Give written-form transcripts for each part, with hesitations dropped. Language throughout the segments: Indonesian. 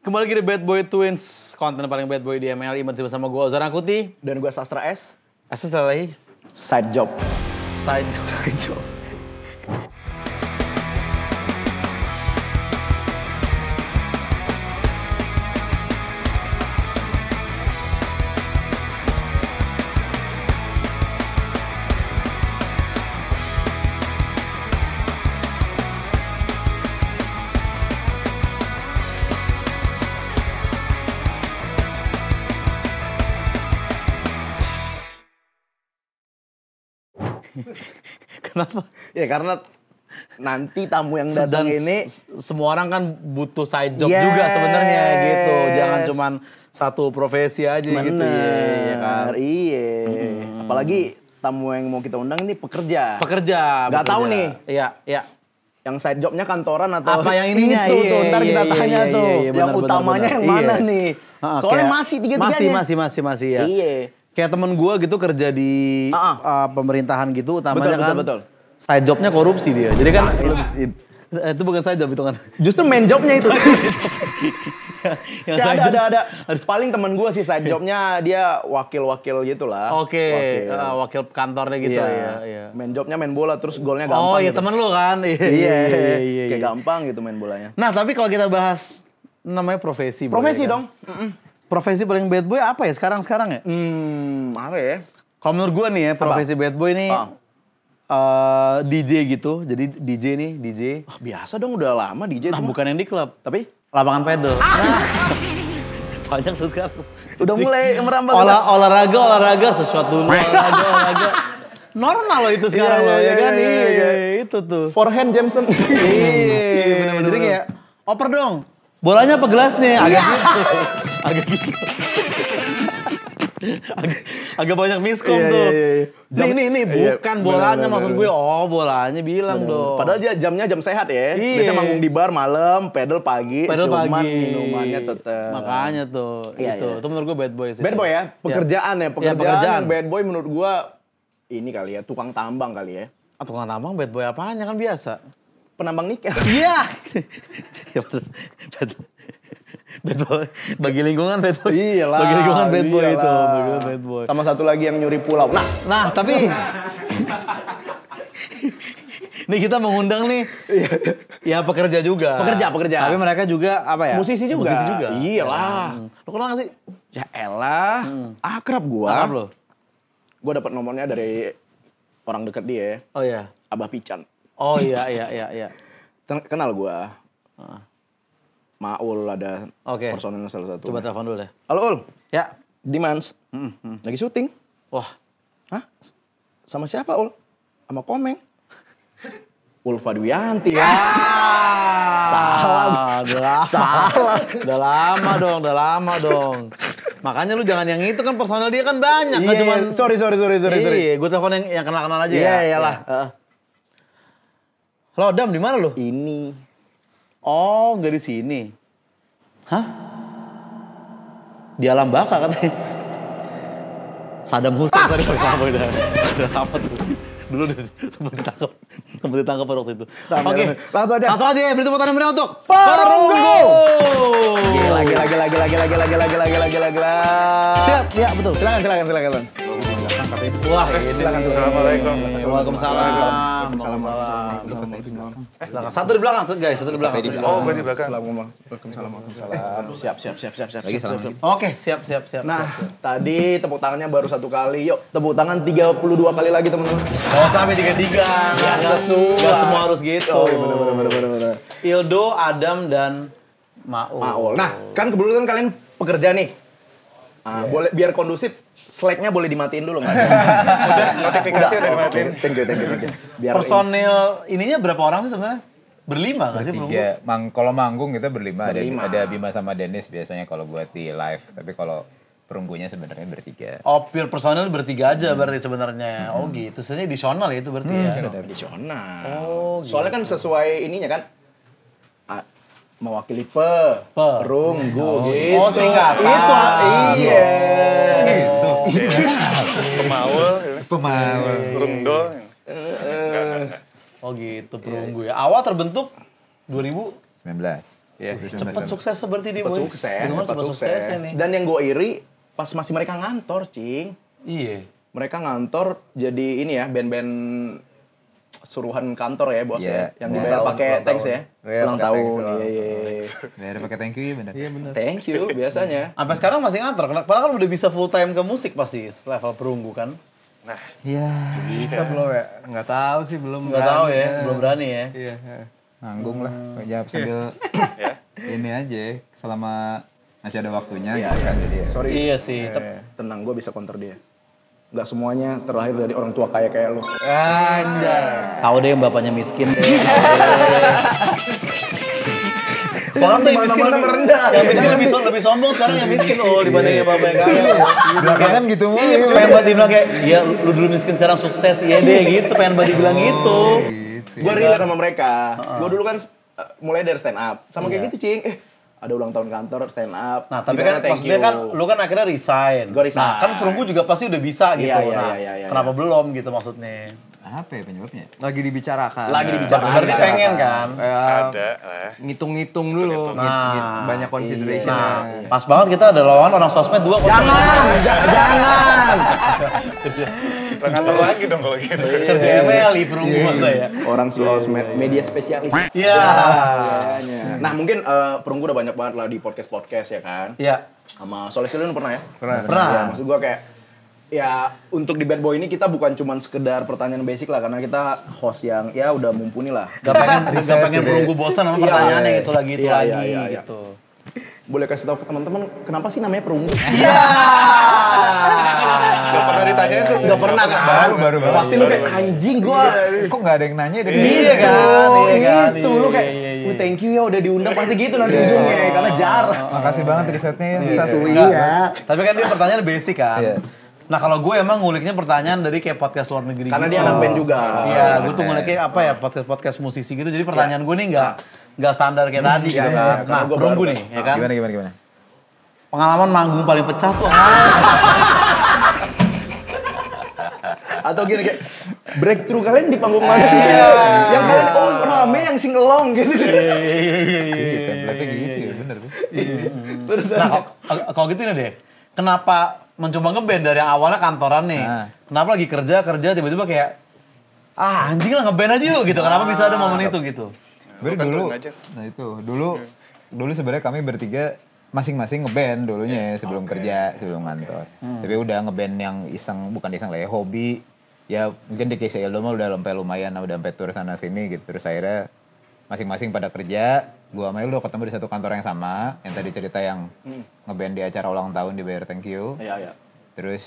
Kembali lagi di Bad Boy Twins, konten paling bad boy di MLI, masih bersama gue Ozan Akuti. Dan gue Sastra S. Setelah lagi Side job. Side job. Kenapa? Ya karena nanti tamu yang datang ini semua orang kan butuh side job juga sebenarnya gitu. Jangan cuman satu profesi aja gitu ya kan. Iya. Apalagi tamu yang mau kita undang ini pekerja. Gak tahu nih. Iya. Yang side jobnya kantoran atau apa yang ininya? Itu tuh ntar kita tanya tuh. Yang utamanya yang mana nih? Soalnya masih tiga-tiganya. Masih ya. Iya. Kayak temen gue gitu kerja di pemerintahan gitu, utamanya betul. Side jobnya korupsi dia. Jadi kan itu bukan side job itu kan. Justru main jobnya itu. Ada. Paling temen gue sih side jobnya dia wakil-wakil gitu lah. Oke. Wakil kantornya gitu ya. Main jobnya main bola terus golnya gampang. Oh iya gitu. Temen lu kan. Iya. Kayak gampang gitu main bolanya. Nah tapi kalau kita bahas namanya profesi. Profesi dong. Profesi paling bad boy apa ya sekarang ya? Apa ya? Kalau menurut gue nih ya profesi bad boy nih DJ gitu. Jadi DJ. Biasa dong udah lama DJ. Nah bukan yang di klub, tapi lapangan pedal. Banyak tuh sekarang. Udah mulai merambah. Olahraga sesuatu olahraga. Normal loh itu sekarang loh ya kan. Iya, itu tuh. Forehand Jameson. Iya, bener-bener. Jadi kayak oper dong. Bolanya apa gelasnya? Agak gitu. Agak banyak miskom tuh. Ini bukan bolanya maksud gue. Oh, bolanya bilang dong. Padahal jamnya jam sehat ya. Biasa manggung di bar malam, pedal pagi. Cuman minumannya tetap. Makanya tuh. Itu menurut gue bad boy sih. Bad boy ya? Pekerjaan ya? Pekerjaan yang bad boy menurut gue ini kali ya, tukang tambang kali ya. Tukang tambang bad boy apanya kan biasa. Penambang nikel. Iya. Bad boy. Bagi lingkungan bad boy. Iyalah. Bagi lingkungan bad boy itu. Bad boy. Sama satu lagi yang nyuri pulau. Nah tapi nih kita mengundang nih ya pekerja juga. Pekerja. Tapi mereka juga apa ya? Musisi juga. Iyalah. Lo kenal gak sih? Ya elah. Akrab gua. Akrab lo? Gua dapat nomornya dari orang dekat dia. Oh iya. Abah Pican. Oh iya. Kenal gua. Maul ada personel salah satu. Coba telepon dulu deh. Halo Ul. Ya. Dimans. Lagi syuting. Wah. Hah? Sama siapa Ul? Sama Komeng. Ulfa Dwiyanti ya. Salah. Udah lama dong. Makanya lu jangan yang itu kan personel dia kan banyak. Iya, cuman... sorry. Iya, gue telepon yang kenal-kenal aja ya. Iya, iyalah. Halo, Dam, di mana lu? Ini. Oh, nggak di sini. Hah? Di alam baka katanya. Saddam Hussein tadi pertama udah lama tuh. Dulu sempat ditangkap pada waktu itu. Oke, langsung aja ya, beri tepuk tangan meriah untuk Perunggu. Lagi. Siap, ya betul. Silakan. Wah, ini. Assalamualaikum. Waalaikumsalam. Satu di belakang, guys. Oh, gue di belakang. Waalaikumsalam. Siap. Lagi salam. Oke, siap. Nah, tadi tepuk tangannya baru 1 kali. Yuk, tepuk tangan 32 kali lagi, teman-teman. Oh, sampai 3. Ya, sesuai. Gak semua harus gitu. Oh, bener. Ildo, Adam, dan Maul. Nah, kan kebetulan kalian pekerja nih. Boleh biar kondusif, Slack-nya boleh dimatiin dulu nggak? Udah, notifikasi udah dimatiin. Thank you. Biar personil ininya berapa orang sih sebenarnya? Berlima nggak sih? Bertiga. Kalau manggung kita berlima. Ada Bima sama Dennis biasanya kalau buat di live. Tapi kalau perunggunya sebenarnya bertiga. Oh, pure personil bertiga aja berarti sebenarnya. Oh gitu. Sebenarnya additional ya itu berarti ya. additional. Oh, gitu. Soalnya kan sesuai ininya kan. Mewakili perunggu gitu. Oh, singkatan. Itu iya. Gitu. Pemaul. Perungdo. Oh gitu, perunggu ya. Awal terbentuk 2019. Cepat sukses seperti dia, Cepat boy. sukses, Gimana cepat sukses. nih? Dan yang gue iri, pas masih mereka ngantor, Cing. Iya. Mereka ngantor jadi ini ya, band-band suruhan kantor ya, bos ya. Yang dibayar pakai thanks ya. Ulang tahun. Iya. Biar pakai thank you ya bener. Iya benar. Thank you, biasanya. Sampai sekarang masih ngantor. Padahal kan udah bisa full time ke musik pasti level perunggu kan. Nah, Iya. Bisa belum ya? Nggak tahu sih belum. Nggak tahu ya, belum berani ya. Iya. Nanggung lah. Jawab sambil ya. ini aja selama masih ada waktunya gitu kan. Jadi ya. Sorry. Iya sih. Tenang, gue bisa counter dia. Nggak semuanya terlahir dari orang tua kaya kayak lu. Tahu deh yang bapaknya miskin. Orang tuh yang miskin yang miskin lebih sombong sekarang yang miskin dibanding yang bapak yang kaya. Belakangan gitu mulu. Iya, pengen banget dibilang kayak, iya lu dulu miskin sekarang sukses, iya deh gitu, pengen banget dibilang gitu. Gue relate sama mereka. Gue dulu kan mulai dari stand up. Sama kayak gitu, Cing. Ada ulang tahun kantor, stand up. Nah, tapi Dimana kan thank maksudnya you. kan lu kan akhirnya resign. Gua resign. Nah, kan perunggu juga pasti udah bisa gitu. Iya, Nah, iya. kenapa belum gitu maksudnya? Apa ya penyebabnya? Lagi dibicarakan. Lagi dibicarakan. Berarti pengen kan? Ada lah. Ngitung-ngitung dulu. Nah, Banyak consideration. Nah, pas banget kita ada lawan orang sosmed 2 Jangan. Kita ngantor lagi dong kalau gitu. Kerja ML perunggu masa ya. Orang sosmed, media spesialis. Iya. Nah, mungkin perunggu udah banyak banget lah di podcast ya kan. Iya. Sama Soleh Silun pernah ya? Pernah. Ya, maksud gua kayak ya untuk di Bad Boy ini kita bukan cuman sekedar pertanyaan basic lah karena kita host yang ya udah mumpuni lah. Gak pengen perunggu bosan sama Iya, pertanyaannya iya. gitu lagi Iya. gitu. Boleh kasih tahu ke teman-teman kenapa sih namanya perunggu? Gak pernah ditanyain tuh. Gak pernah kan? Baru. Pasti lu kayak anjing gua. Kok nggak ada yang nanya dari Iya kan, Oh, iya kan, itu iya, lu kayak iya, iya. "Wih, thank you ya udah diundang pasti gitu nanti ujungnya karena jarang. Makasih banget risetnya ya. Iya. Tapi kan dia pertanyaan basic kan. Iya. Nah kalau gue emang nguliknya pertanyaan dari kayak podcast luar negeri Karena gitu. dia anak band juga. Iya, gue tuh nguliknya apa ya podcast musisi gitu. Jadi pertanyaan gue nih nggak standar kayak tadi gitu iya, kan. karena Nah gua perunggu baru- nih, ya kan. Gimana? Pengalaman manggung paling pecah tuh. Atau gini kayak breakthrough kalian di panggung mana sih? Yang kalian rame yang sing along gitu. Iya, template-nya gitu ya, bener tuh. Nah kalau gitu ini deh. Kenapa mencoba ngeband dari awalnya kantoran nih? Nah. Kenapa lagi kerja tiba-tiba kayak anjing lah ngeband aja yuk gitu. Kenapa bisa ada momen itu gitu? Sebenarnya kan dulu, turun aja. nah itu dulu sebenarnya kami bertiga masing-masing ngeband dulunya sebelum kerja, sebelum kantor. Tapi udah ngeband yang iseng, bukan iseng lah ya, hobi. Ya mungkin di Kisah Ildo mah udah sampai lumayan, udah sampai tur sana sini gitu. Terus akhirnya masing-masing pada kerja. Gua sama Ildo ketemu di satu kantor yang sama, yang tadi cerita yang ngeband di acara ulang tahun dibayar thank you. Iya. Terus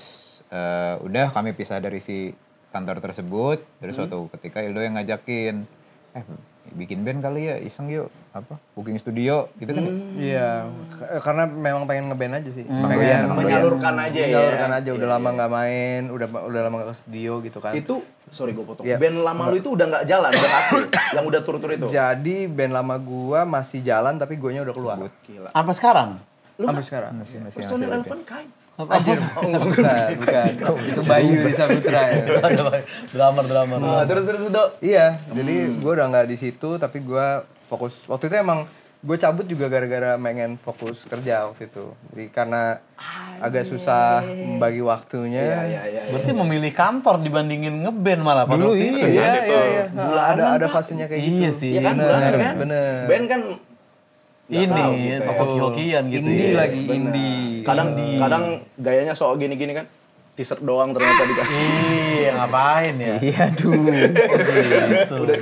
udah kami pisah dari si kantor tersebut. Terus suatu ketika Ildo yang ngajakin, bikin band kali ya, iseng yuk, booking studio gitu kan. Iya, karena memang pengen ngeband aja sih. Pengen Menyalurkan aja ya. Menyalurkan aja, udah lama nggak main, udah lama nggak ke studio gitu kan. Itu, sorry gue potong. Iya. Band lama lu itu udah nggak jalan, udah aktif. Yang udah tur-tur itu. Jadi band lama gua masih jalan tapi guanya udah keluar. Gila. Sampai sekarang? Sampai sekarang. Personil Elephant Kind. Anjir, bukan. Itu Bayu di Saputra ya. Drummer. Nah, terus Dok. Iya, jadi gue udah nggak di situ, tapi gue fokus. Waktu itu emang gue cabut juga gara-gara pengen fokus kerja waktu itu. Jadi karena agak susah membagi waktunya. Iya. Berarti memilih kantor dibandingin ngeband malah. Dulu iya. Iya. Ada fasenya kayak gitu. Iya sih. Iya kan, bulanan kan? Bener. Band kan Ini hoki-hokian gitu. Indie ya. lagi, indie. kadang gayanya sok gini-gini kan. T-shirt doang ternyata dikasih. Iya, ngapain ya? Iya, aduh. Gitu. Udah.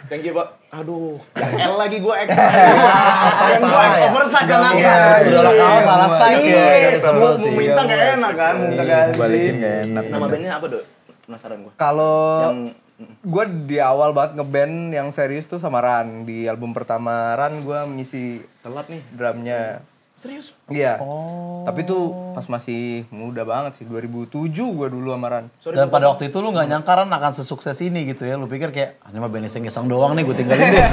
Thank you, Pak. Aduh, yang L lagi gue extra. Yang gue salah ya? oversize kan aku. Iya, salah kaos, salah size ya. Iya, mau minta nggak enak kan, minta ganti. Balikin nggak enak. Nama bandnya apa, Dok? Penasaran gue. Kalau Yang gue di awal banget ngeband yang serius tuh sama Ran. Di album pertama Ran gue mengisi telat nih. drumnya. Serius? Iya. Tapi tuh pas masih muda banget sih. 2007 gue dulu sama Ran. Dan pada waktu itu lu nggak nyangka Ran akan sesukses ini gitu ya. Lu pikir kayak, ini mah band iseng-iseng doang nih, gue tinggalin deh.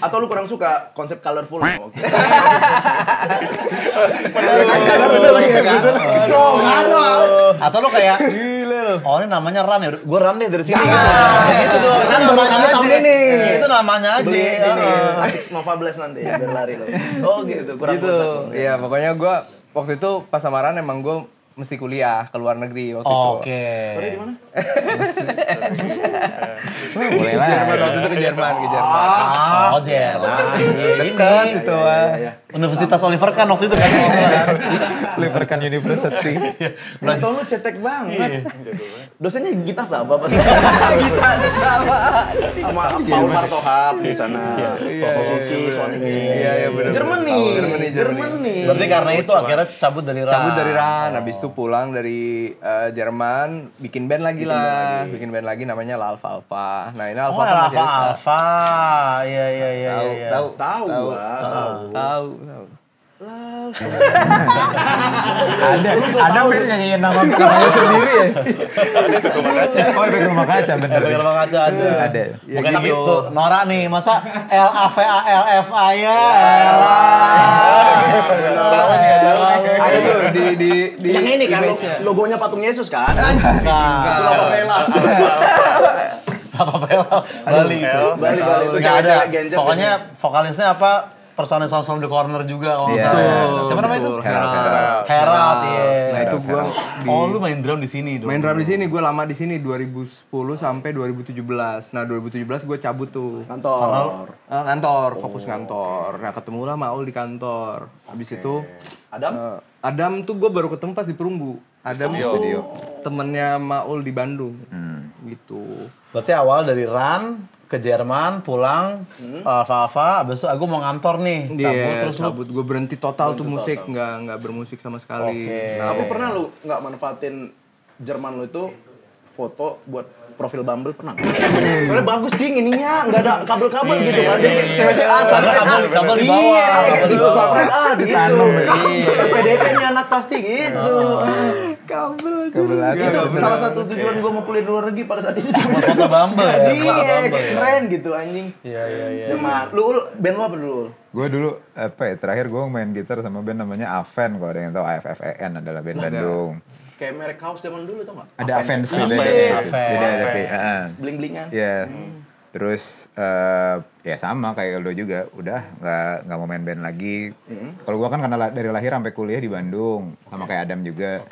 Atau lu kurang suka konsep colorful? Atau lu kayak, Oh ini namanya Ran ya, gue Ran deh dari sini. Gitu doang. Kan namanya aja. Itu namanya aja. Beli ini Asics Nova Blast nanti biar lari lo. Oh gitu, kurang Gitu. Iya, pokoknya gue waktu itu pas sama Ran emang gue mesti kuliah ke luar negeri waktu itu. Oke. Sorry di mana? Boleh lah. Jerman waktu itu ke Jerman. Oh Jerman. Dekat itu. Universitas Oliver kan waktu itu kan. Liverpool University. Berarti lu cetek banget. Dosennya Gita Sabah apa? Kita sama. Sama Paul Martohap di sana. Posisi soalnya. Iya benar. Germany. Berarti karena itu akhirnya cabut dari Ran. Cabut dari Ran, habis itu pulang dari Jerman, bikin band lagi lah. Bikin band lagi namanya La Alfa Alfa. Nah, ini Alfa Oh Alfa masih ada Alfa. Iya. sekarang. Tahu gua. Tahu. Ada band nyanyiin namanya sendiri ya. Oh, efek rumah kaca bener. Efek rumah kaca ada. Ada. Bukan gitu. Nora nih, masa LAVALFA ya? Ada tuh di Yang ini kan image-nya. logonya patung Yesus kan? Bukan. Lava Vela. Apa Bali itu. Bali itu Nggak ada. cewek-cewek genjet. Pokoknya vokalisnya apa? Personil Sound from the Corner juga kalau nggak Iya. salah. Siapa namanya itu? Herald, iya. Nah, itu gua Oh, lu main drum di sini dong. main drum di sini, gue lama di sini 2010 sampai 2017. Nah 2017 gue cabut tuh kantor, fokus kantor. Nah ketemu lah Maul di kantor. Habis itu Adam tuh gue baru ketemu pas di Perunggu. Adam tuh temennya Maul di Bandung, gitu. Berarti awal dari Ran ke Jerman, pulang, Alfa, abis itu aku mau ngantor nih, Cabut, gue berhenti total tuh musik, nggak bermusik sama sekali. Nah, apa pernah lu nggak manfaatin Jerman lu itu foto buat profil Bumble pernah? Soalnya bagus cing ininya, nggak ada kabel-kabel gitu kan. Jadi cewek-cewek asal kabel di bawah. Gitu, soalnya PDP-nya anak pasti gitu. Kabel Itu salah satu tujuan gua mau kuliah di luar negeri pada saat itu. Foto Bumble ya. Iya, keren gitu anjing. Iya. Jerman. Lu band lu apa dulu? Gue dulu terakhir gue main gitar sama band namanya Aven, kalau ada yang tahu AFFEN adalah band Bandung. Kayak merek kaos zaman dulu tau gak? Ada Aven sih, Aven. beda ada Bling-blingan. Iya. Terus ya sama kayak lo juga, udah nggak mau main band lagi. Kalau gua kan karena dari lahir sampai kuliah di Bandung, sama kayak Adam juga.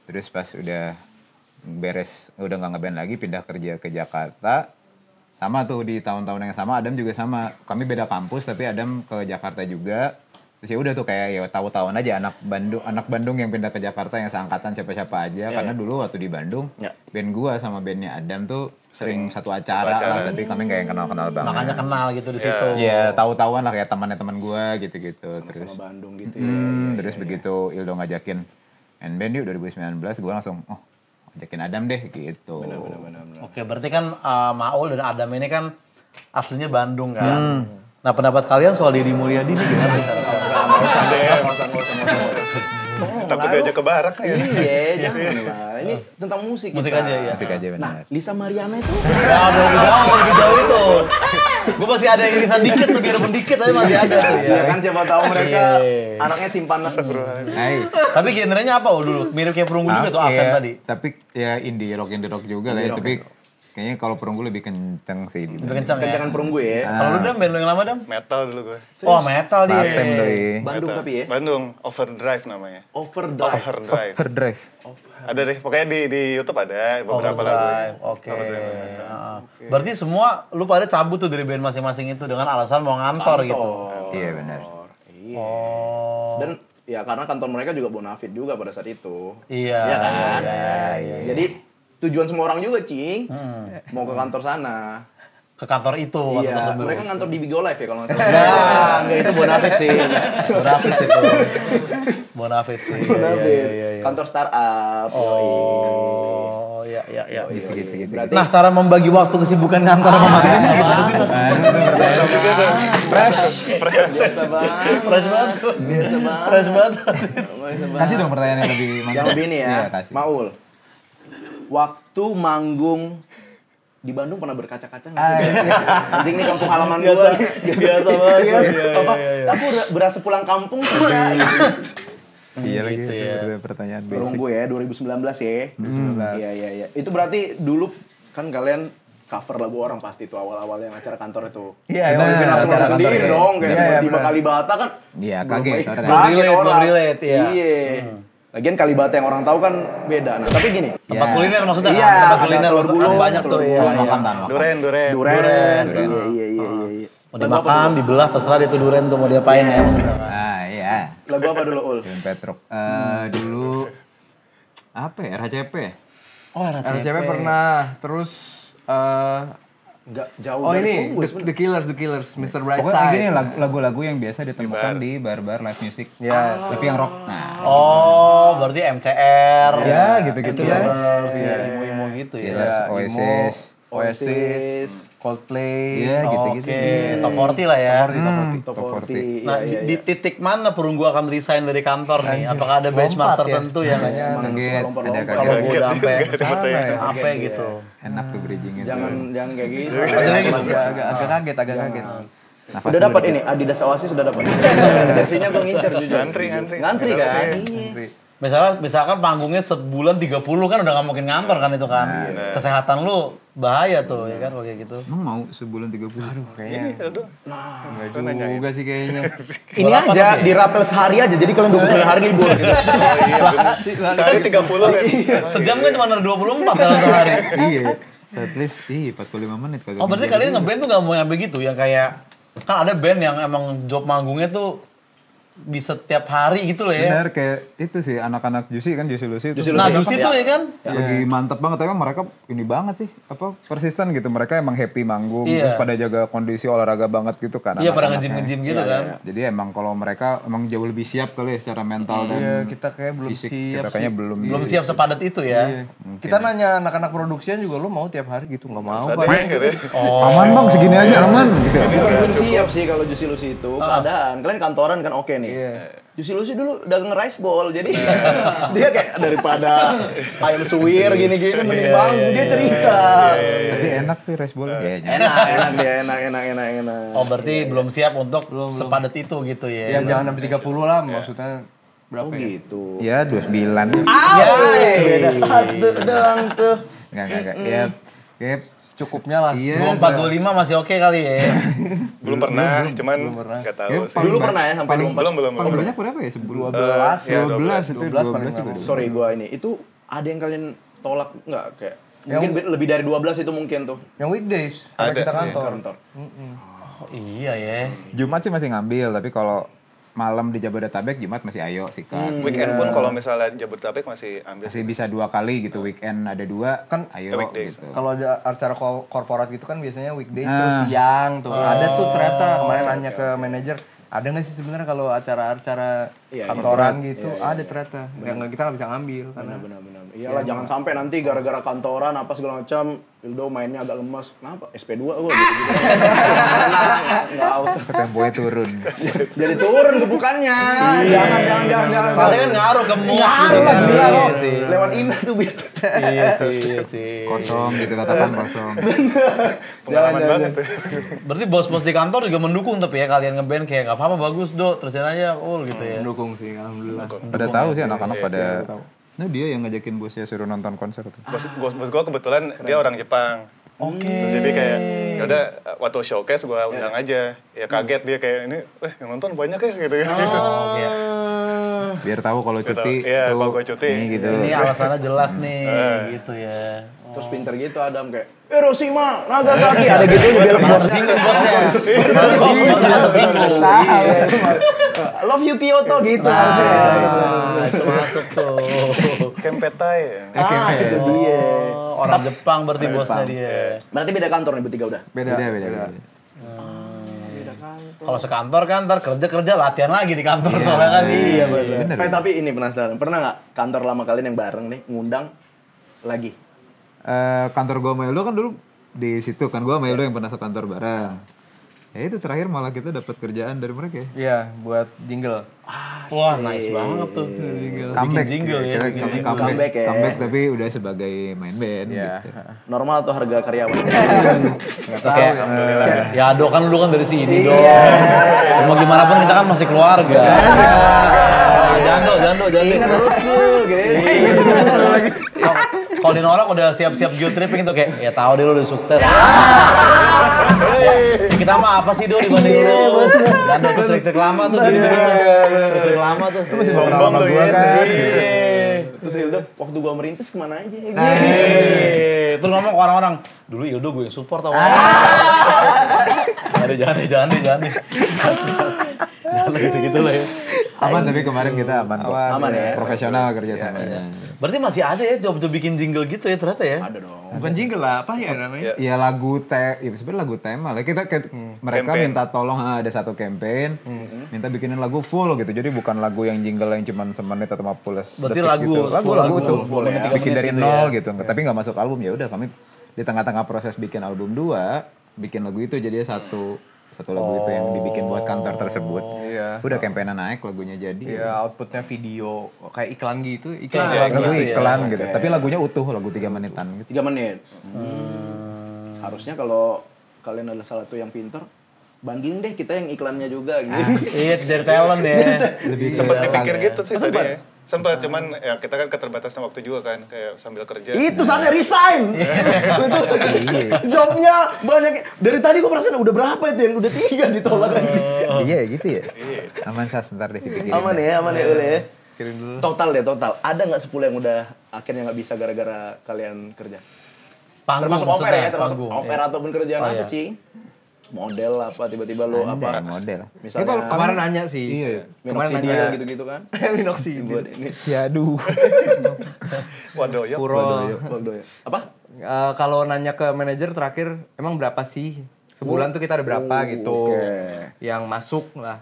Terus pas udah beres, udah nggak ngeband lagi, pindah kerja ke Jakarta. Sama tuh di tahun-tahun yang sama, Adam juga sama. Kami beda kampus, tapi Adam ke Jakarta juga. Terus ya udah tuh kayak ya tahu-tahuan aja anak Bandung yang pindah ke Jakarta yang seangkatan siapa-siapa aja. Karena dulu waktu di Bandung, band gua sama bandnya Adam tuh sering satu acara lah, tapi kami nggak yang kenal-kenal banget. Makanya kenal gitu di situ. Iya, tahu-tahuan lah kayak teman-teman gua gitu-gitu. Terus Sama Bandung gitu terus begitu Ildo ngajakin main band yuk 2019, gua langsung ajakin Adam deh gitu. Oke, berarti kan Maul dan Adam ini kan aslinya Bandung kan. Nah, pendapat kalian soal Deddy Mulyadi ini gimana? Nggak usah. Takut diajak ke barak ya. Iya, jangan lah. Ini tentang musik. Musik kita. aja ya. Musik aja benar. Nah, Lisa Mariana itu Ya, lebih jauh itu. Gue masih ada irisan dikit, biarpun dikit tapi masih ada tuh ya. ya kan siapa tahu mereka Iya. anaknya simpanan. Hai. Tapi genrenya apa dulu? Mirip kayak Perunggu juga tuh Aven Iya, tadi. Tapi ya indie rock juga lah ya. Tapi kayaknya kalau Perunggu lebih kenceng sih. Lebih kencang ya. Kencangan Perunggu ya. Kalau lu Dam, band lu yang lama Dam? Metal dulu gue. Oh, metal dia. Paten doi. Bandung Metal. tapi ya. Bandung, Overdrive namanya. Overdrive. Overdrive. Overdrive. Ada deh, pokoknya di YouTube ada beberapa lagu. Overdrive, oke. Berarti semua lu pada cabut tuh dari band masing-masing itu dengan alasan mau ngantor gitu. Iya benar. Iya. Oh. Dan ya karena kantor mereka juga bonafit juga pada saat itu. Iya. Iya kan? Iya. Jadi tujuan semua orang juga, Cing. Mau ke kantor sana. Ke kantor itu waktu Iya, tersebut. mereka ngantor di Bigo Live ya kalau nggak salah. Nah, enggak itu Bonafit sih. Bonafit sih itu. Bonafit sih. Bonafit. Iya. Kantor startup. Oh, iya. Gitu. Berarti Nah, cara membagi waktu kesibukan kantor sama makan gimana sih? biasa banget. Fresh banget. Biasa banget. Fresh banget. Kasih dong pertanyaan yang lebih Yang lebih ini ya, Iya, kasih. Maul. Waktu manggung di Bandung pernah berkaca-kaca nggak sih? Anjing nih kampung halaman gua nih. Biasa banget. Iya, Iya, apa? iya. Aku berasa pulang kampung sudah. Iya lagi Gitu itu pertanyaan basic. Perunggu ya 2019 ya. 2019. Iya. Itu berarti dulu kan kalian cover lagu orang pasti itu awal-awal yang acara kantor itu. Iya, bikin langsung acara lagu sendiri kantor, dong, kayak Iya, tiba-tiba benar. Kalibata kan. Iya, kaget. Belum relate, iya. Iya. Lagian Kalibata yang orang tahu kan beda. Nah, tapi gini. Tempat kuliner maksudnya Iya, kan? Tempat ada kuliner telur gulung, banyak tuh telur ya. gulung. Makan. Duren. Duren. Iya. Mau dimakan, dibelah, terserah dia tuh duren tuh mau diapain ya maksudnya. Ah, iya. Lagu apa dulu, Ul? Duren Petruk. Dulu apa ya? RHCP. Oh, RCP pernah, terus Enggak jauh oh dari ini Perunggu, The Killers, Mr. Pokoknya Brightside. gini lagu-lagu yang biasa ditemukan di bar-bar live music. Ya. Tapi yang rock. Nah, Oh, berarti MCR. ya gitu-gitu lah. Imo gitu ya. Killers, Oasis. Oasis, Coldplay. Iya, gitu-gitu. Oke, top 40 lah ya. Top 40. Nah, di titik mana Perunggu akan resign dari kantor nih? Apakah ada benchmark tertentu yang Kaget, ada kalau kaget. gue udah sampai Sana ya. apa gitu? Enak tuh bridgingnya. Jangan kayak gitu. Masih agak kaget. Udah dapat ini Adidas Oasis sudah dapat. Jersinya gue ngincer jujur. Ngantri. Ngantri kan? Iya. Misalkan panggungnya sebulan 30 kan udah gak mungkin ngantor kan itu kan. Kesehatan lu bahaya tuh ya kan kayak gitu. Emang mau sebulan 30? Aduh, Kayaknya enggak juga sih kayaknya. Ini aja dirapel sehari aja jadi kalian 20 hari libur gitu. Sehari 30 kan. Sejam kan cuma ada 24 dalam sehari. Iya. At least 45 menit kagak. Oh berarti kalian ngeband tuh gak mau yang begitu yang kayak kan ada band yang emang job manggungnya tuh bisa tiap hari gitu loh ya. Bener kayak itu sih anak-anak Juicy kan Juicy Lucy itu. Nah Juicy tuh ya kan. Lagi mantep banget tapi mereka ini banget sih apa persisten gitu mereka emang happy manggung Iya. terus pada jaga kondisi olahraga banget gitu kan Iya pada anak-anaknya. nge-gym gitu kan. Jadi emang kalau mereka emang jauh lebih siap kali ya secara mental dan Iya, kita kayak belum fisik siap kita kayaknya belum Belum siap sepadat itu ya. Kita nanya anak-anak produksian juga lu mau tiap hari gitu, nggak mau Pak. aman bang segini aja aman gitu. Bukan belum siap sih kalau Juicy Lucy itu keadaan. Kalian kantoran kan oke nih. Juicy Lucy dulu dagang rice bowl jadi dia kayak daripada ayam suwir gini-gini mending bangun dia cerita. Tapi enak sih rice bowl kayaknya. Enak. Oh berarti belum siap untuk sepadat itu gitu Ya ya. jangan sampai 30 lah maksudnya berapa ya? Gitu. Ya 29. Beda satu doang tuh. Enggak. Ya kayak Secukupnya lah. iya. 24 25 masih oke kali ya. Belum pernah, cuman nggak tahu sih. Dulu pernah ya sampai Belum. Paling banyak berapa ya sebulan? 12 Ya, 12 itu 12 paling 12 juga. Sorry gua ini. Itu ada yang kalian tolak nggak kayak mungkin lebih dari 12 itu mungkin tuh. Yang weekdays karena Ada, kita iya. kantor. Oh, iya ya. Jumat sih masih ngambil, tapi kalau malam di Jabodetabek Jumat masih ayo sikat. Weekend pun kalau misalnya Jabodetabek masih ambil. Masih bisa 2 kali gitu, weekend ada 2, Kan ayo weekdays. gitu. Kalau ada acara korporat gitu kan biasanya weekdays terus siang tuh. Ada tuh ternyata kemarin nanya ke manajer, ada nggak sih sebenarnya kalau acara-acara kantoran gitu? Ada ternyata. Kita nggak bisa ngambil karena Benar. Iyalah jangan sampai nanti gara-gara kantoran apa segala macam Ildo mainnya agak lemas. Kenapa? SP2 gua gitu. Enggak usah. Temponya turun. Jadi turun gebukannya. Jangan. Pasti kan ngaruh ke mood. Ngaruh lah Iya gila lo. sih. Lewat indah tuh biasa. Iya sih. Kosong gitu, tatapan kosong. Pengalaman banget. Iya. Berarti bos-bos di kantor juga mendukung tapi ya kalian ngeband kayak nggak apa-apa bagus do terusin aja gitu ya. mendukung sih alhamdulillah. Pada tahu sih anak-anak pada. Nah dia yang ngajakin bosnya suruh nonton konser tuh. Bos gua kebetulan dia orang Jepang. Oke. Terus jadi kayak ya udah waktu showcase gua undang aja. Ya kaget dia kayak ini yang nonton banyak ya gitu. Oh, iya. Biar tahu kalau cuti. Iya, tuh, kalau gua cuti. Ini gitu. Ini alasannya jelas nih gitu ya. Terus pinter gitu Adam kayak Hiroshima, Nagasaki ada gitu biar Tersinggung bosnya. Bosnya tersinggung. Love you Kyoto gitu harusnya. Itu masuk tuh. Kempetai. Itu dia. Orang Jepang berarti bosnya dia. Berarti beda kantor nih bertiga udah. Beda. Kalau sekantor kan ntar kerja latihan lagi di kantor soalnya kan iya betul. Tapi ini penasaran, pernah nggak kantor lama kalian yang bareng nih ngundang lagi? Kantor gua sama Eldo kan dulu di situ kan gua sama Eldo yang pernah sekantor bareng. Ya itu terakhir malah kita dapat kerjaan dari mereka ya. Iya, buat jingle. Wah nice banget tuh. Comeback, jingle ya, kita bikin jingle. Comeback ya. Comeback tapi udah sebagai main band Iya. gitu. Normal atau harga karyawan? Kayak ya do kan lu kan dari sini do. Mau gimana pun kita kan masih keluarga. Jangan do kalau dinolak udah siap-siap guilt tripping tuh kayak, ya tahu deh lu udah sukses. Kita mah apa sih dulu dibanding lu? Gak ada tuh trik-trik lama tuh. Trik-trik lama tuh. Lu masih sombong sama gua kan. Terus Ildo, waktu gua merintis kemana aja? Terus ngomong ke orang-orang, dulu Ildo gue yang support tau. Jangan deh. Jangan gitu-gitu lah ya. Aman tapi kemarin kita aman kok. Aman ya. Profesional kerja samanya. Berarti masih ada ya job-job bikin jingle gitu ya ternyata ya? Ada dong. Bukan jingle lah, apa ya namanya? Iya lagu ya sebenarnya lagu tema lah. Kita mereka Campaign. minta tolong ada satu campaign, minta bikinin lagu full gitu. Jadi bukan lagu yang jingle yang cuma semenit atau 50 Berarti detik lagu, gitu. Lagu full, tuh full ya. bikin dari 3 menit nol gitu gitu. Tapi nggak masuk album ya udah kami di tengah-tengah proses bikin album 2 bikin lagu itu jadi satu lagu itu yang dibikin buat kantor tersebut. Iya. Udah campaign naik lagunya jadi. Iya, outputnya video kayak iklan gitu, Lagu gitu ya. iklan gitu. Tapi lagunya utuh, lagu 3 menitan gitu. 3 menit. Harusnya kalau kalian adalah salah satu yang pinter, bundling deh kita yang iklannya juga gitu. Iya, dari talent ya. Sempat dipikir gitu sih tadi ya. Sempat, cuman ya kita kan keterbatasan waktu juga kan, kayak sambil kerja. Itu saatnya resign. Itu jobnya banyak. Dari tadi gue perasaan udah berapa itu yang udah 3 ditolak aja. Iya gitu ya. Aman sas ntar deh dipikirin. Aman ya udah ya. Kirim dulu. Total. Ada nggak 10 yang udah akhirnya nggak bisa gara-gara kalian kerja? Panggung Termasuk offer maksudnya, ya, termasuk panggung. offer ataupun kerjaan apa, Cing? Model apa, tiba-tiba lu apa? Model. Misalnya Kemarin nanya sih. Iya. Kemarin minoxidil nanya gitu-gitu kan? minoxidil. Buat ini. Ya aduh. Waduh, ya. Puro. Waduh ya. Apa? Kalau nanya ke manajer terakhir, emang berapa sih? Sebulan tuh kita ada berapa gitu. oke. Yang masuk lah.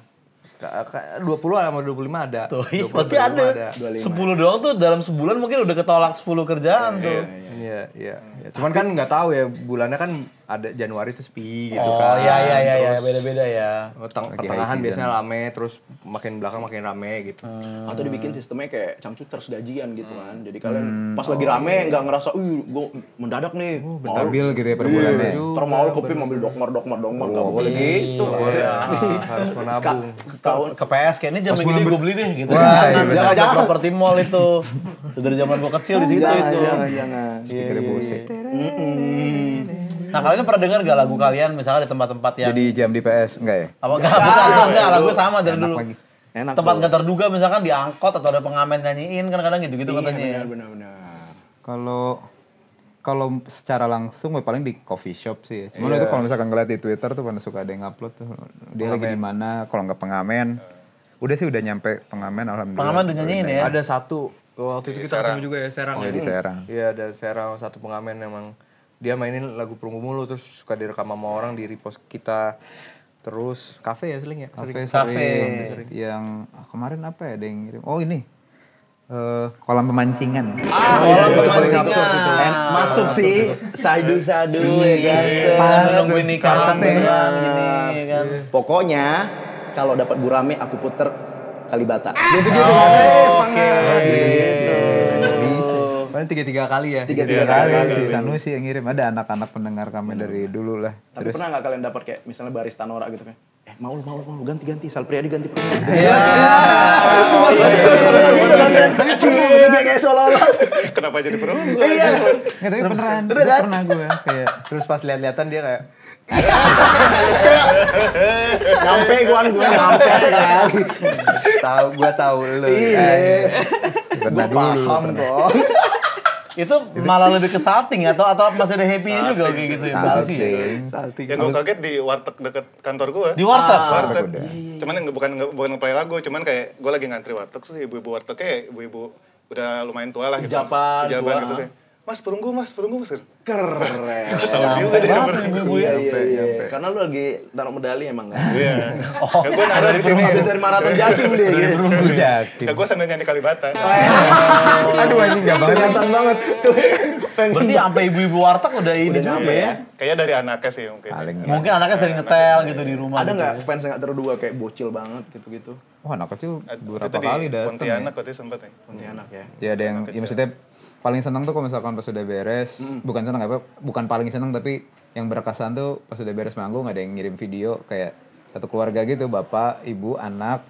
20 sama 25 ada. Tuh, 20, berarti 25 ada. 10 doang tuh dalam sebulan mungkin udah ketolak 10 kerjaan tuh. Iya. Cuman kan nggak tahu ya, bulannya kan ada Januari tuh sepi gitu Oh kan. iya, Terus beda-beda ya. Pertengahan biasanya rame, terus makin belakang makin rame gitu. Atau dibikin sistemnya kayak cangcuters gajian gitu kan. Jadi kalian pas lagi rame nggak ngerasa, gue mendadak nih. Stabil gitu ya per bulannya. Ntar mau kopi mobil dokmer nggak boleh gitu. Harus menabung. Setahun. Ke PS kayak ini jam gini gue beli deh gitu. Wah, iya, Jangan properti mall itu. Sudah dari zaman gue kecil di situ itu. Jangan. Pikirnya bullshit. Nah kalian pernah dengar gak lagu kalian misalnya di tempat-tempat yang Jadi jam di PS enggak ya? apa enggak lagu sama dari dulu. lagi. Enak. Tempat nggak terduga misalkan di angkot atau ada pengamen nyanyiin kan kadang gitu-gitu katanya. Benar. Kalau secara langsung paling di coffee shop sih. Cuman itu kalau misalkan ngeliat di Twitter tuh pada suka ada yang upload tuh dia lagi di mana, kalau nggak pengamen. Udah sih udah nyampe pengamen alhamdulillah. Pengamen udah nyanyiin ya. Ada satu waktu itu kita ketemu juga ya, Serang. Oh, ya, di Serang. Iya, ada Serang satu pengamen emang dia mainin lagu Perunggu Mulu terus suka direkam sama orang di repost ke kita. Terus kafe ya sering ya? Kafe. Yang kemarin apa ya ada yang ngirim? Oh ini. Kolam pemancingan. Kolam pemancingan. Masuk sih. Sadu ya Pas nungguin nikah gini kan. Pokoknya kalau dapat gurame aku puter Kalibata. Gitu-gitu. Semangat. Gitu. Bisa. Paling 3 kali ya. 3 Kali kali. si Sanusi yang ngirim. Ada anak-anak pendengar kami dari dulu lah. Tapi pernah nggak kalian dapat kayak misalnya barista Nora gitu kan? Mau ganti Salpriadi ganti Perunggu. Iya. Kayak seolah-olah. Kenapa jadi perunggu? Iya. Nggak, tapi beneran. Pernah gue kayak Terus pas lihat-lihatan dia kayak Nyampe gue nyampe kan. gua tahu lu. Iya. pernah Gue paham kok. Itu malah lebih ke salting atau masih ada happy-nya juga kayak gitu ya posisi ya. Yang gue kaget di warteg deket kantor gue. Di warteg. Warteg. Cuman bukan ngeplay lagu, cuman kayak gue lagi ngantri warteg terus ibu-ibu warteg kayak ibu-ibu udah lumayan tua lah gitu. Hijaban Gitu kayak. Mas perunggu mas. Keren. Tahu juga dia. Ibu-ibu ya. Iya. Karena lu lagi taruh medali emang kan? Iya. Yang gue naruh di sini. Habis dari maraton Jatim dia. Gitu. Perunggu Jatim. Yang gue sambil nyanyi Kalibata. Aduh anjing enggak banget. Kelihatan banget. Tuh. Berarti sampai ibu-ibu warteg udah ini juga nyampe ya. Kayaknya dari anaknya sih mungkin. Paling. Mungkin anaknya sering ngetel gitu di rumah. Ada gitu nggak ya. fans yang nggak terdua kayak bocil banget gitu-gitu? Wah anak kecil Waktu beberapa itu di kali datang. Pontianak waktu itu sempet ya. Pontianak ya. Ya ada yang, ya maksudnya paling seneng tuh kalau misalkan pas udah beres, bukan seneng apa, bukan paling seneng tapi yang berkesan tuh pas udah beres manggung ada yang ngirim video kayak satu keluarga gitu, bapak, ibu, anak,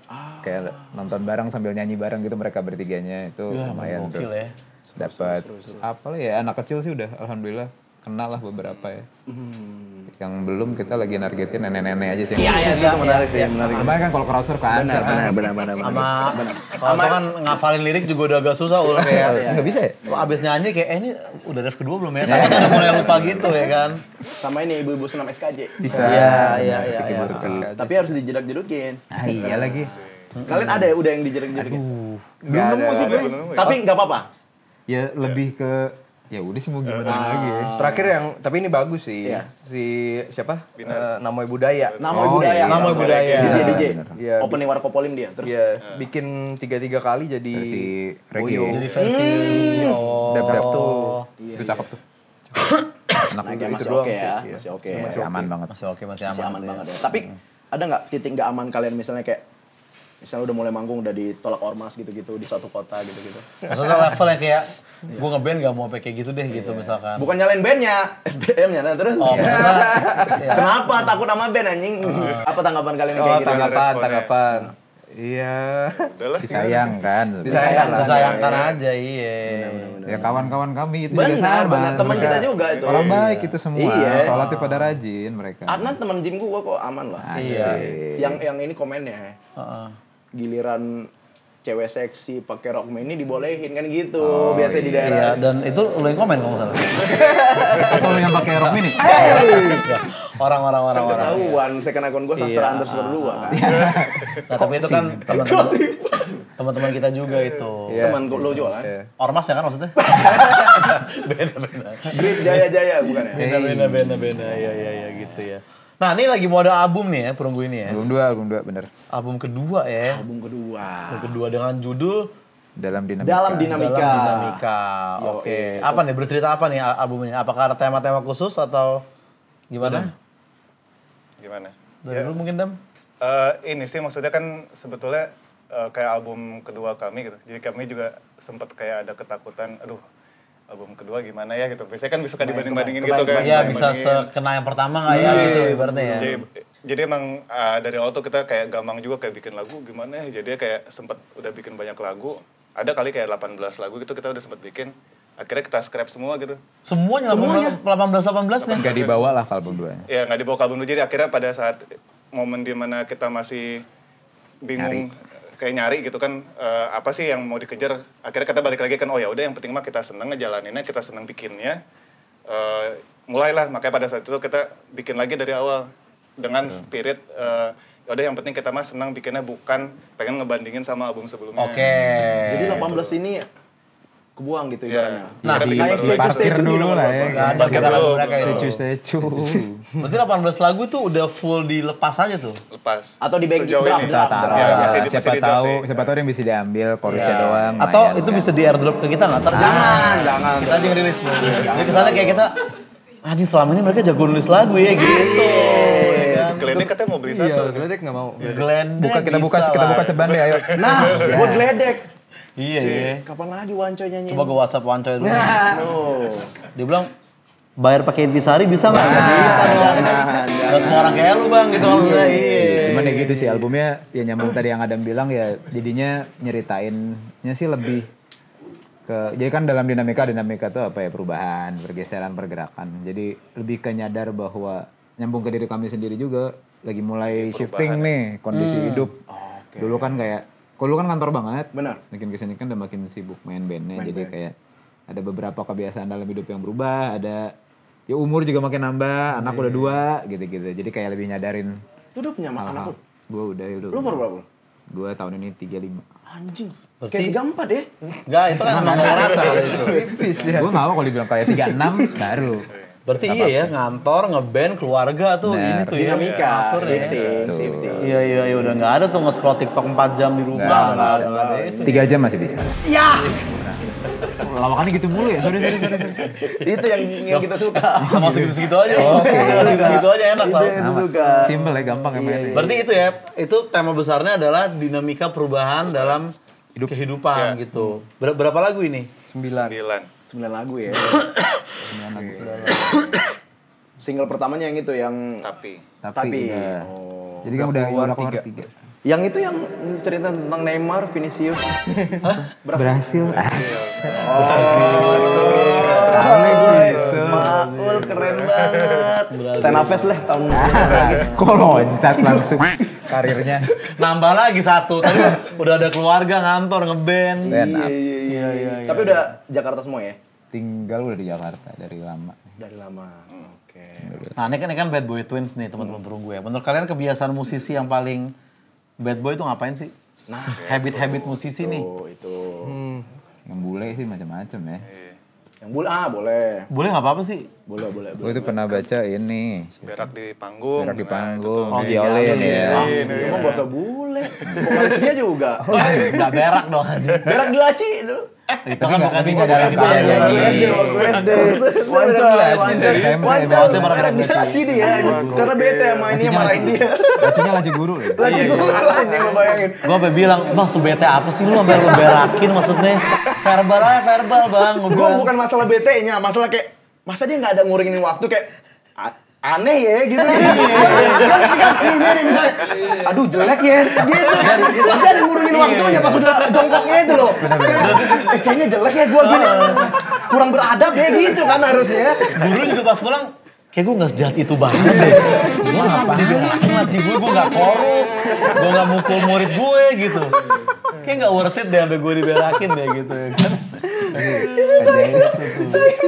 kayak nonton bareng sambil nyanyi bareng gitu mereka bertiganya itu Ya, lumayan tuh. gokil ya. dapat apa lah ya, anak kecil sih udah alhamdulillah kenal lah beberapa ya. Yang belum kita lagi nargetin nenek-nenek aja sih. Iya, itu menarik sih, menarik. Kemarin kan kalau crowdsurf kan. Benar. Kalau kan ngafalin lirik juga udah agak susah udah kayak. Enggak bisa ya? Kok abis nyanyi kayak ini udah ref kedua belum ya? Takutnya udah mulai lupa gitu ya kan. Sama ini ibu-ibu senam SKJ. Bisa. Iya. Tapi harus dijedak-jedukin. Ah iya lagi. Kalian ada ya udah yang dijedak-jedukin? Belum nemu sih gue. Tapi nggak apa-apa. Ya lebih ke ya udah sih mau gimana lagi ya. Terakhir yang, tapi ini bagus sih. Iya. Si siapa? Namoy Budaya. Namoy Budaya. Namoy Budaya. DJ. Iya. Opening Warkopolim dia. Terus Iya, bikin 3 kali jadi Si Reggae. Jadi versi Dap tuh. Itu cakep tuh. Enak Nah, kayak itu masih doang oke sih, ya, iya. masih oke. masih aman banget. Masih oke, masih Masih aman. aman banget ya. Tapi ada nggak titik nggak aman kalian misalnya kayak misalnya udah mulai manggung udah ditolak ormas gitu-gitu di suatu kota gitu-gitu. Maksudnya level yang kayak gue ngeband gak mau kayak gitu deh gitu misalkan. Bukan nyalain bandnya, SDM-nya. Nah terus Maksudnya kenapa takut sama band anjing? Apa tanggapan kalian yang kayak gitu? Tanggapan. Iya. Udahlah. Disayangkan. disayangkan aja, iya. Ya kawan-kawan kami itu juga Benar, sama. benar. Teman Mereka kita juga itu. orang baik itu semua. Iya. Sholatnya pada rajin mereka. Adnan teman gym gua kok aman lah. Iya. Yang ini komennya giliran cewek seksi pakai rok mini dibolehin kan gitu biasa di Iya, daerah. dan itu lo yang komen kalau nggak salah. Atau lu yang pakai rok mini? Orang. Ketahuan second akun gua sastra underscore 2 kan. Nah, tapi itu kan teman-teman kita juga itu. Teman lu juga kan. Ormas ya kan maksudnya? Beda. Grace Jaya bukan ya? Beda. Iya gitu ya. Nah, ini lagi mau ada album nih ya, Perunggu ini ya. Album 2 bener. Album kedua ya. Album kedua Dengan judul Dalam dinamika. Dalam Dinamika. Oke. Apa nih, bercerita apa nih albumnya? Apakah ada tema-tema khusus atau gimana? Gimana? Dari dulu mungkin, Dam? Ini sih maksudnya kan sebetulnya kayak album kedua kami gitu. Jadi kami juga sempat kayak ada ketakutan, aduh album kedua gimana ya gitu. Biasanya kan suka dibanding-bandingin gitu kan. Iya, bisa sekena yang pertama nggak ya gitu ibaratnya ya. Jadi emang dari awal tuh kita kayak gampang juga kayak bikin lagu gimana ya. Jadi kayak sempat udah bikin banyak lagu. Ada kali kayak 18 lagu gitu kita udah sempat bikin. Akhirnya kita scrap semua gitu. Semuanya 18 nih. Nggak dibawa lah ke album 2-nya. Ya nggak dibawa ke album dulu. Jadi akhirnya pada saat momen dimana kita masih bingung kayak nyari gitu kan apa sih yang mau dikejar, akhirnya kita balik lagi kan, oh ya udah yang penting mah kita seneng ngejalaninnya, kita seneng bikinnya, mulailah. Makanya pada saat itu kita bikin lagi dari awal dengan spirit ya udah yang penting kita mah senang bikinnya, bukan pengen ngebandingin sama album sebelumnya. Oke. Jadi 18 ini kebuang gitu ibaratnya. Nah, Parkir dulu lah ya. Nggak ada kita lagu mereka itu. Statue. Berarti 18 lagu itu udah full dilepas aja tuh? Lepas. Atau di back sejauh draft, ini. draft. Ya, masih di Siapa draft tahu, sih. siapa tahu yang bisa diambil, chorusnya doang. Atau lumayan. itu bisa di airdrop ke kita nggak? Jangan. Kita aja ngerilis. Jadi kesannya kayak kita, anjing selama ini mereka jago nulis lagu ya gitu. Geledek katanya mau beli satu. Iya, Geledek nggak mau. Geledek kita buka ceban deh, ayo. Nah, gua geledek. Iya. Kapan lagi Wancoy nyanyiin? Coba gue WhatsApp Wancoy dulu. No. Dia bilang, bayar pakai Intisari bisa nggak? Nggak bisa dong. Nggak semua orang kayak lu bang gitu maksudnya. Cuman ya gitu sih albumnya, ya nyambung tadi yang Adam bilang ya, jadinya nyeritainnya sih lebih jadi kan dalam dinamika tuh apa ya, perubahan, pergeseran, pergerakan. Jadi lebih ke nyadar bahwa nyambung ke diri kami sendiri juga lagi mulai shifting nih kondisi hidup. Dulu kan kayak kalau lu kan kantor banget. Benar. Makin kesini kan udah makin sibuk main bandnya. Jadi kayak ada beberapa kebiasaan dalam hidup yang berubah. Ada ya umur juga makin nambah. Anak udah 2 gitu-gitu. Jadi kayak lebih nyadarin. Lu udah punya anak lu? Gue udah. Lu umur berapa? Gue tahun ini 35. Anjing. Berarti- Kayak 34 ya? Enggak, itu kan emang nggak ngerasa kalau itu. Gue gak mau kalau dibilang kayak 36 baru. Berarti iya ya, ngantor, ngeband, keluarga tuh ini tuh ya. Dinamika, Atur ya. shifting. Iya, udah nggak ada tuh nge-scroll TikTok 4 jam di rumah. Nggak ada itu. 3 jam masih bisa. Ya! Lawakannya gitu mulu ya, sorry. Itu yang kita suka. Sama segitu-segitu aja. Segitu aja enak lah. Simple ya, gampang ya mainnya. Berarti itu ya, itu tema besarnya adalah dinamika perubahan dalam kehidupan gitu. Berapa lagu ini? 9. 9 lagu ya. Single pertamanya yang itu yang Tapi Tapi. udah. Oh. Jadi kan udah keluar 3. Yang itu yang cerita tentang Neymar, Vinicius. Berhasil. Rame gue itu. Maul keren banget. Stand up fest lah tahun lagi. Kok loncat langsung karirnya. Nambah lagi satu, tadi udah ada keluarga ngantor ngeband. Stand up. Iya. Tapi udah Jakarta semua ya? Tinggal udah di Jakarta dari lama. Dari lama. Oke. Nah ini kan Bad Boy Twins nih teman-teman gue ya. Menurut kalian kebiasaan musisi yang paling bad boy itu ngapain sih? Nah, habit-habit musisi nih. Itu. Yang bule sih macam-macam ya. Yang boleh. Boleh nggak apa-apa sih? Boleh. Gue itu pernah baca ini. Berak di panggung. Berak di Nah, panggung. itu tuh. Violin ya. Emang gak usah bule. Vokalis dia juga. Nggak berak dong anjing. Berak di laci dulu. Itu kan bukan nggak dalam style Waktu nyanyi. SD. Wancol. SMP, Berak di laci dia. Karena bete sama ini yang marahin dia. Lacinya laci guru ya. Laci gue anjing lo bayangin. Gue sampai bilang, bang sebete apa sih lu sampai lu berakin maksudnya? Verbal aja verbal bang. Gue bukan masalah bete-nya, masalah kayak masa dia nggak ada nguringin waktu kayak aneh ya gitu nih. Ini nih misalnya, aduh jelek ya gitu. Pasti ada ngurungin waktunya pas udah jongkoknya itu loh. Kayaknya jelek ya gue gini. Kurang beradab ya gitu kan harusnya. Guru juga pas pulang, kayak gue gak sejahat itu banget deh. Gue sampai diberakin laci gue gak korup. Gue gak mukul murid gue gitu. Kayak gak worth it deh sampai gue diberakin deh gitu ya kan.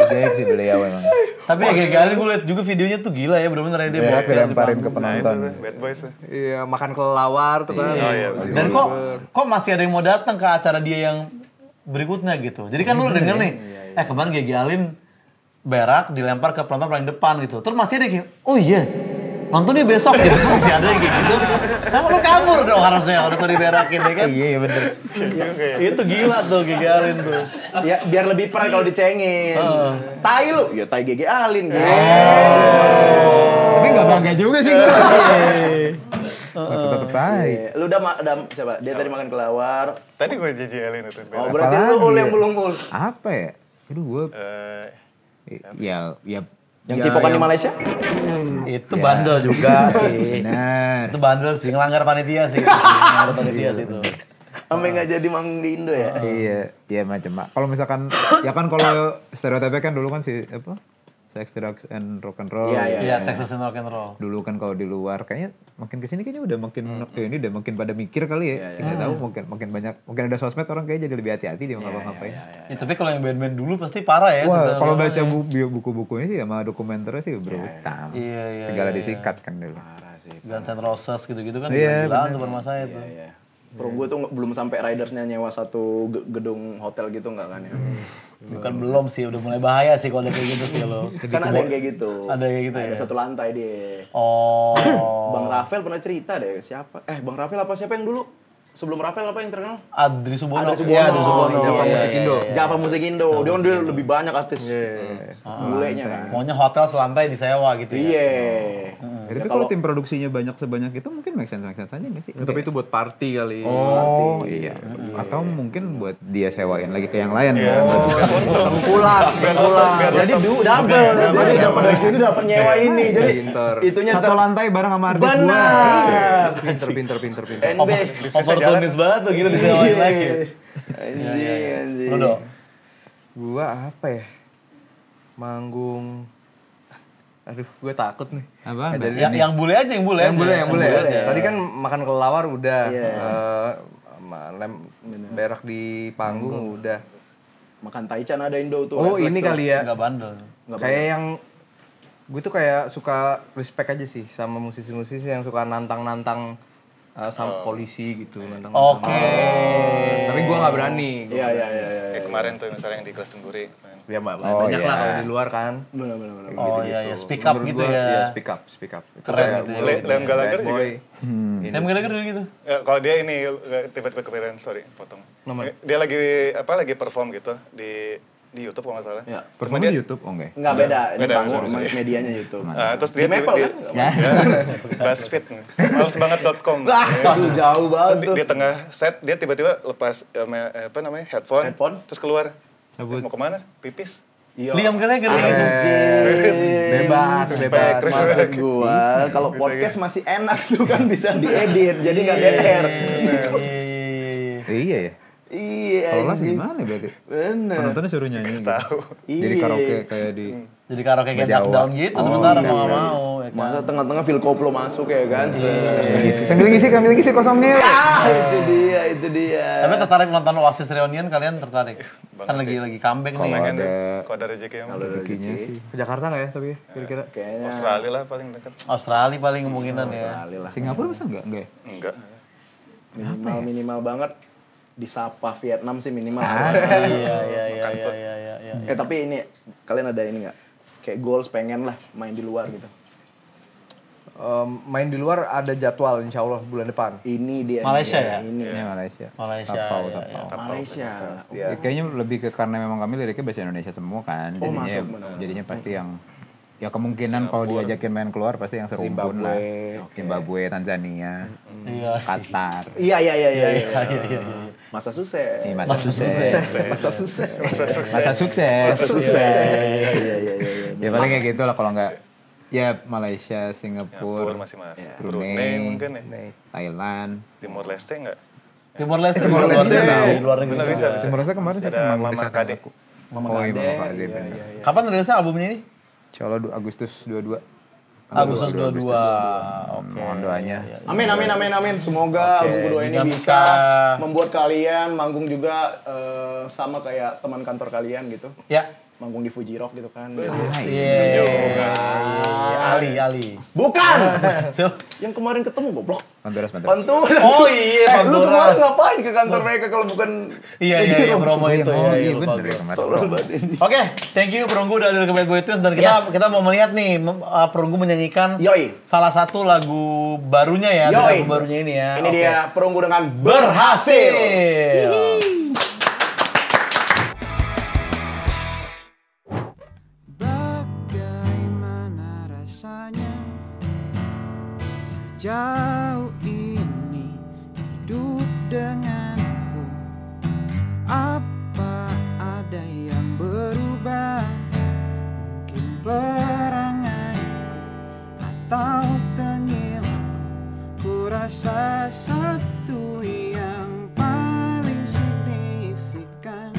Ajaib sih beliau emang. Tapi ya kayak kali gue liat juga videonya tuh gila ya bener-bener dia Berak bokeh dilemparin di ke panggung. Nah itu penonton. tuh, Bad Boys tuh. Iya, makan kelelawar tuh kan. Dan kok masih ada yang mau datang ke acara dia yang berikutnya gitu. Jadi kan lu udah denger nih, kemarin Gigi Alin berak dilempar ke penonton paling depan gitu. Terus masih ada kayak, oh iya, nontonnya besok gitu. Masih ada yang kayak gitu. Nah lu kabur dong harusnya kalau tuh diberakin ya kan. Iya bener. Itu gila tuh Gigi Alin tuh. Ya biar lebih pride kalau dicengin. Tai lu, ya tai GG Alin gitu. Tapi nggak bangga juga sih gue. Tetap baik. Lu udah siapa? Dia tadi makan kelawar. Tadi gue JJL itu. Oh berarti lu yang belum ul. Apa ya? Aduh gue. Ya. Yang cipokan di Malaysia? Itu bandel juga sih. Benar. Itu bandel sih, ngelanggar panitia sih. Ngelanggar panitia sih itu. Sampai nggak jadi manggung di Indo ya? Iya macam. Kalau misalkan ya kan kalau stereotipnya kan dulu kan si apa? Sex, drugs, and rock and roll. Iya, sex and rock and roll. Dulu kan kalau di luar kayaknya makin kesini kayaknya udah makin ini udah makin pada mikir kali ya. Kita tahu mungkin banyak mungkin ada sosmed orang kayaknya jadi lebih hati-hati dia ngapa-ngapain. Ya, tapi kalau yang band-band dulu pasti parah ya. Wah, kalau baca buku-bukunya sih sama dokumenternya sih brutal. Iya. Segala disikat kan dulu. Guns N' Roses gitu-gitu kan Iya, gila-gilaan tuh bermasalah itu. Bro gue tuh belum sampai ridersnya nyewa satu gedung hotel gitu nggak kan ya? Bukan belum sih, udah mulai bahaya sih kalau ada kayak gitu sih lo. Kan ada yang kayak gitu. Ada yang kayak gitu ya? Ada satu lantai dia. Oh. Bang Rafael pernah cerita deh, siapa? Bang Rafael apa siapa yang dulu? Sebelum Rafael apa yang terkenal? Adri Subono. Adri Subono. Iya, Adri Subono. Java Musik Indo. Java Musik Indo. Dia kan dia lebih banyak artis bulenya kan. Maunya hotel selantai disewa gitu ya. Iya. Tapi kalau tim produksinya banyak sebanyak itu mungkin make sense aja nggak sih? Tapi itu buat party kali. Oh iya. Atau mungkin buat dia sewain lagi ke yang lain kan. Pulang. Jadi double. Jadi dapat dari sini dapat nyewa ini. Jadi Pinter. itunya Satu lantai bareng sama artis gua. benar. Pinter. NB. Opportunis banget tuh gitu disewain lagi. Anjing. Lu dong. Gua apa ya? Manggung. Aduh, gue takut nih. Apa? Yang bule aja, yang bule. Yang boleh. aja. Tadi kan makan kelelawar udah. Berak di panggung udah. Makan taichan ada Indo tuh. Oh, ini kali ya. Enggak bandel. Kayak yang gue tuh kayak suka respect aja sih sama musisi-musisi yang suka nantang-nantang sama polisi gitu, nantang. Oke. Tapi gue nggak berani. Iya. Kayak kemarin tuh misalnya yang di kelas Senduri. Ya banyak lah kalau di luar kan. Benar. Oh iya, speak up Menurut gitu gua, ya. Iya, speak up. Itu Keren kayak gitu ya. gue Liam Gallagher bad juga. boy. Yang gila dulu gitu. Ya, kalau dia ini tiba-tiba kepikiran, sorry, potong. Dia lagi perform gitu di YouTube kalau nggak salah. Ya. Perform di YouTube? Oh enggak. Enggak beda. Ini Beda, panggung beda. medianya YouTube. Terus dia Di Maple kan? BuzzFeed, malesbanget.com. Aduh, jauh banget tuh. Di tengah set dia tiba-tiba lepas headphone, Headphone? terus keluar. Mau kemana? Pipis. Liam Gallagher. Bebas. Maksud gua, kalau podcast masih enak tuh kan bisa diedit, jadi nggak DTR. Iya ya. Iya. Kalau live gimana berarti? Bener. Penontonnya suruh nyanyi. Tahu. Jadi Iya. karaoke kayak di. Jadi karaoke kayak Jawa. touchdown gitu sementara mau nggak mau. Ya kan? Masa tengah-tengah Phil Koplo masuk ya kan? Sambil ngisi kosongnya. Itu dia. Tapi tertarik nonton Oasis Reunion, kalian tertarik? Kan lagi comeback nih. Pengen ada- deh, kalau ada rezeki yang Rezekinya sih. Ke Jakarta nggak ya tapi kira-kira? Kayaknya Australia lah paling dekat. Australia paling kemungkinan ya. Singapura masa enggak? Enggak ya? Enggak. minimal banget disapa Vietnam sih minimal. Iya. Tapi ini kalian ada ini nggak? Kayak goals pengen lah main di luar gitu. Main di luar ada jadwal insya Allah bulan depan. Ini dia. Malaysia nih, ya? Ini. Ini Malaysia. Malaysia. Tapau. Malaysia. Ya, kayaknya lebih ke karena memang kami liriknya bahasa Indonesia semua kan. Oh, Jadinya, masuk, benar. jadinya pasti yang ya kemungkinan kalau diajakin main keluar pasti yang serumpun lah. Zimbabwe, Tanzania, Iya. Qatar. Iya. Masa sukses. Ini masa sukses. Masa sukses. Masa sukses. Iya. Ya paling kayak gitu lah kalau nggak ya Malaysia, Singapura, masih masuk. Brunei, Brunei mungkin ya. Thailand. Timor Leste enggak? Timor Leste Timor Leste di luar negeri. Bener bisa. Timur Leste kemarin Ada saya Mama Kade. Oh iya Mama Kade bener. Kapan rilisnya albumnya ini? Insya Allah Agustus 22. Agustus 22. Oke. Mohon doanya. Amin. Semoga album kedua ini bisa membuat kalian manggung juga sama kayak teman kantor kalian gitu. Ya. Manggung di Fuji Rock gitu kan. Ali. Bukan! So, Yang kemarin ketemu goblok. Panturas. Panturas. Oh iya, Lu kemarin Panturas. ngapain ke kantor mereka kalau bukan Iya, promo itu ya. Iya lupa bener gue. ya kemarin. tolol banget ini. Oke, thank you Perunggu udah hadir ke Bad Boy Tunes dan kita mau melihat nih Perunggu menyanyikan Yoi. salah satu lagu barunya ya, Yoi. lagu barunya ini ya. Ini Oke. dia Perunggu dengan Berhasil. Bagaimana rasanya sejauh ini hidup denganku? Apa ada yang berubah? Mungkin peranganku atau tengilku. Ku rasa satu yang paling signifikan,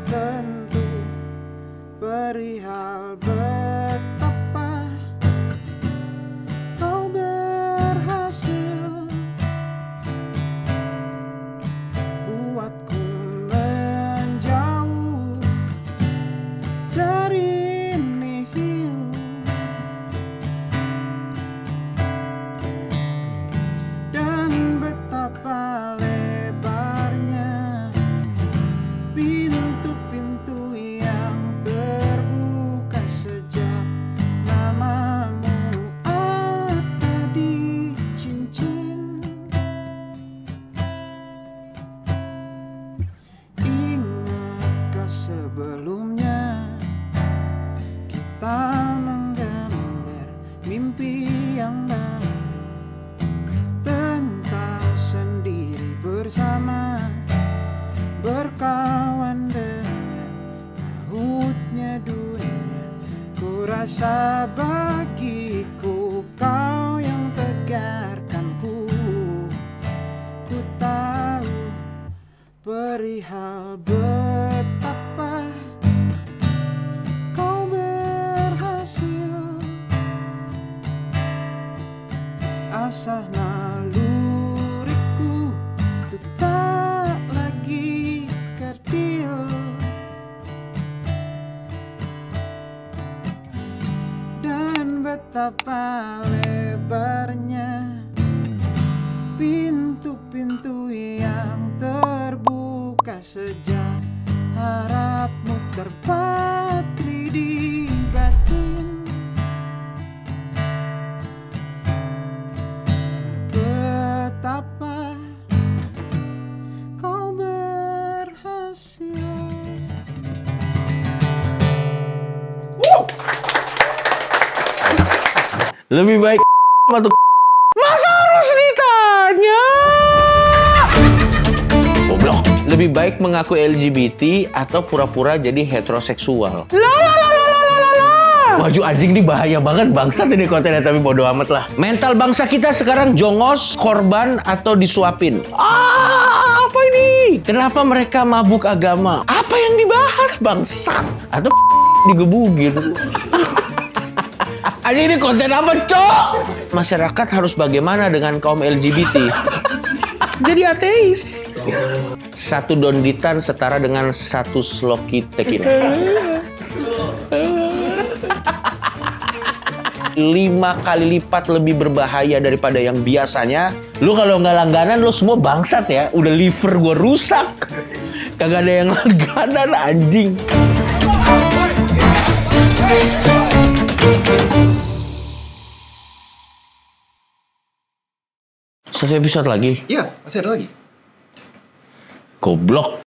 tentu perihal betapa kau berhasil buatku menjauh dari nihil. Dan betapa lebarnya pintu-pintu yang terbuka sejak namamu ada di cincin. Ingatkah sebelumnya kita menggambar mimpi yang baru tentang sendiri bersama, berkawan dengan mautnya dunia. Ku rasa bagiku kau yang tegarkanku. Ku tahu perihal betapa kau berhasil. Asah naluriku tuh tak lagi kerdil. Dan betapa lebarnya pintu-pintu yang terbuka sejak harapmu terpatri di batin. Betapa kau berhasil. Lebih baik atau masa harus ditanya? Goblok. Lebih baik mengaku LGBT atau pura-pura jadi heteroseksual? Waju anjing ini bahaya banget, bangsat ini kontennya, tapi bodo amat lah. Mental bangsa kita sekarang jongos, korban, atau disuapin? Apa ini? Kenapa mereka mabuk agama? Apa yang dibahas, bangsat? Atau digebugin? Anjing ini konten apa, Cok? Masyarakat harus bagaimana dengan kaum LGBT? Jadi ateis. 1 donditan setara dengan 1 sloki tequila. 5 kali lipat lebih berbahaya daripada yang biasanya. Lu kalau nggak langganan, lu semua bangsat ya. Udah liver gua rusak. Kagak ada yang langganan, anjing. 1 episode lagi? Iya, masih ada lagi. Goblok.